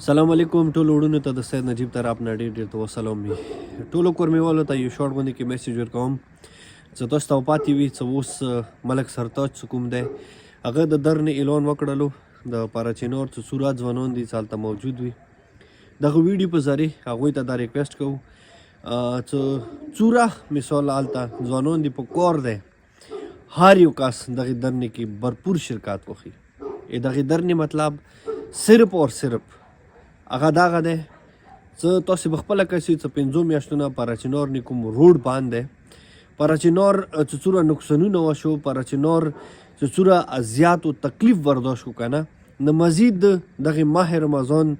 سلام علیکم ټولو وروڼو ته د سید نجیب طرف نه ډېر ته وسلام وي. ټولو کورمیوالو ته یو شارټ غوندې کې میسیج ورکوم چې تاسو ته پاتې وي چې اوس ملک سرتاج چې کوم دی هغه د درنې اعلان وکړلو د پاراچینار چې څوره ځوانان دي چې هلته موجود وي. دغه ویډیو په ذریعې هغوی ته دا ریکویسټ کوو چې څوره مثال هلته ځوانان دي په کار دی هر یو کس دغې درنې کې भरपूर شرکت وکړي. دغې درنې مطلب صرف اور صرف هغه دغه دی چې تاسو به خپله کسئ چې 5 میاشتونه پاراچینار نه کوم روډ بند دی. پاراچینار چې څومره نقصانونه وشو، پاراچینار چې څومره زیاتو تکلیف برداشت کو که نه نه مزید دغې ماه رمضان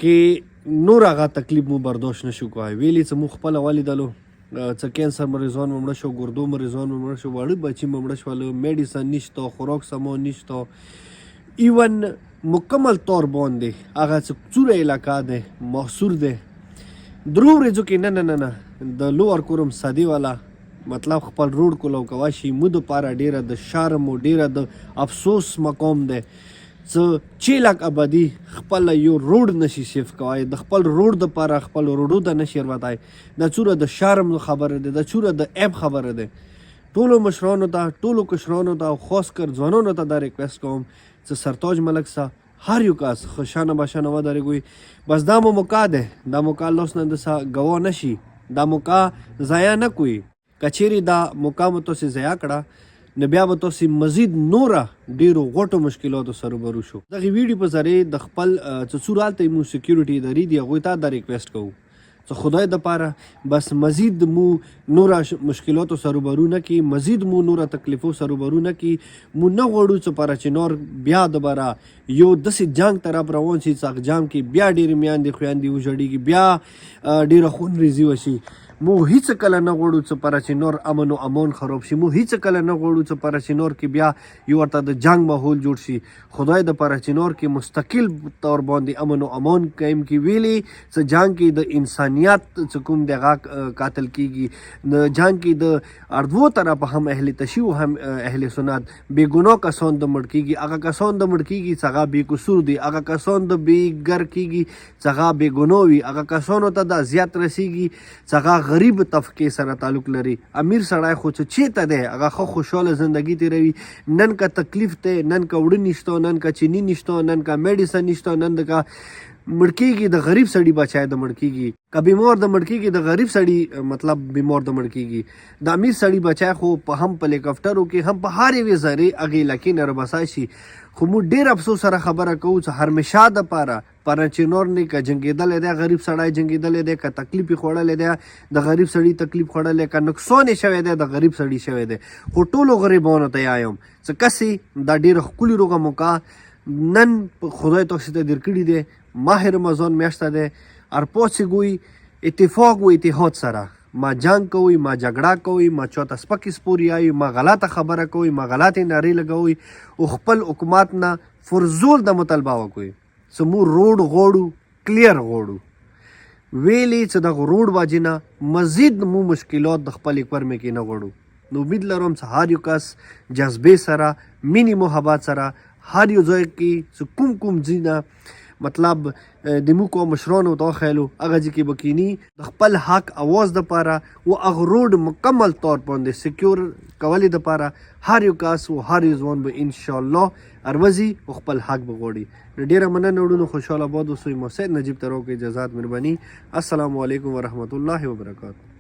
کې نور هغه تکلیف مو برداشت نشو کوی. ویلي چې موږ خپله ولیدلو چې کینسر مریضان مو مړه شو، ګردو مریضان مو مړه شو، واړه بچي مو مړه شول، میډیسن نشته، خوراک سامان نشته. ایون مکمل طور باندې هغه چې څوره علاقه دی محصور دی. درو ورځو کې نه نه نه د لوور کورم سدي والا مطلب خپل روډ کولو کوای شي مو دپاره ډېره د شرم او ډېره د افسوس مقام دی چې 6 لک آبادي خپل یو روډ نشي سیف کوای، د خپل روډ دپاره خپل روډو ته نشي وروتی. دا څوره د شرم خبره ده، دا څوره د عیب خبره ده. ټولو مشرانو ته، ټولو کشرانو ته او خاص کر ځوانانو ته دا ریکویسټ کوم چې سرتاج ملک سا هر یو کس خوشانه باشانه ودرېږئ. بس دا مو موقع دی، دا موقع لاس نه دسه ګوا نشي، دا موقع ضایع نه کوئ. که چیرې دا موقع مو تاسې ضایع کړه نو بیا به تاسې مزید نوره ډېرو غټو مشکلاتو سره روبرو شو. دغې ویډیو په ذریعې د خپل چې څومره هلته مو سیکیورټي ادارې دي هغوی ته دا ریکویسټ کوو چې خدای دپاره بس مزید مو نوره مشکلاتو سره روبرو نه کړي، مزید مو نوره تکلیفو سره روبرو نه کړي. مو نه غواړو چې پاراچینار بیا دوباره یو داسې جنګ طرف روان شي چې هغه جنګ کې بیا ډېرې میندې خویندې وژړېږي، بیا ډېره خون ریزي وشي. مو هیڅ کله نه غواړو چې پاراچینار امن و امان خراب شي. مو هیڅ کله نه غواړو چې پاراچینار کې بیا یو ورته د جنګ ماحول جوړ شي. خدای د پاراچینار کې مستقل طور باندې امن و امان قایم کړي. ویلي چې جنګ کې د انسانیت چې کوم دی هغه قاتل کیږي. جنګ کې د اردو طرف هم اهل تشیع هم اهل سنت بې ګناه کسان د مړ کیږي. هغه کسان د مړ کیږي چې هغه بې قصور دي، هغه کسان د بې ګر کیږي چې هغه بې ګناه وي، هغه کسانو ته د اذیت رسیږي چې هغه غریب طبقې سره تعلق لري. امیر سړی خو چې چېرته دی هغه ښه خوشحاله زندګي تېروي. نن که تکلیف دی، نن که وړه نشته، نن که چیني نشته، نن که میډیسن نشته، نن که مړ کېږي د غریب سړي بچی د مړ کېږي، که بیمار د مړ کېږي د غریب سړي مطلب بیمار د مړ کېږي. د امیر سړي بچی خو هم په هلیکاپټرو کې هم په هر یوې ذرې هغې علاقې نه رابسای شي. خو موږ ډېر افسوس سره خبره کوو چې همیشه دپاره پاراچینار نه که جنګېدلی دی غریب سړی جنګېدلی دی، که تکلیف یې خوړلی دی د غریب سړي تکلیف خوړلی، که نقصان یې شوی دی د غریب سړي شوی دی. خو ټولو غریبانو ته یایم چې کسې دا ډېره ښکلې روغه موقع نن خدای تاسو ته در کړي دی. ماه رمضان میاشته دی، ارپاسې اتفاق و اتحاد سره ما جنگ کوئ، ما جګړه کوئ، ما چاته سپکې سپورې یایئ، ما غلطه خبره کوئ، ما غلطې نارې لګوئ او خپل حکومت نه فرزول د مطالبه وکوئ چې موږ روډ غواړو، کلیر غواړو. ویلي چې دغه روډ وجې نه مزید مو مشکلات د خپلې کورمې کې نه غواړو. نو امید لرم چې هر یو کس جذبې سره، مینې محبت سره هر یو ځای کې چې کوم کوم ځای نه مطلب د موږ کوم مشرانو ته وښیلو هغه ځای کې به کیني د خپل حق اواز دپاره و هغه روډ مکمل طور باندې سکیور کولې دپاره هر یو کس و هر یو ځوان به انشاءالله اروځي او خپل حق به غواړي. ډېره مننه وروڼو، خوشحاله آباد اوسئ. ما سید نجیب طرف کې اجازات مهرباني. السلام علیکم ورحمت الله وبرکاتو.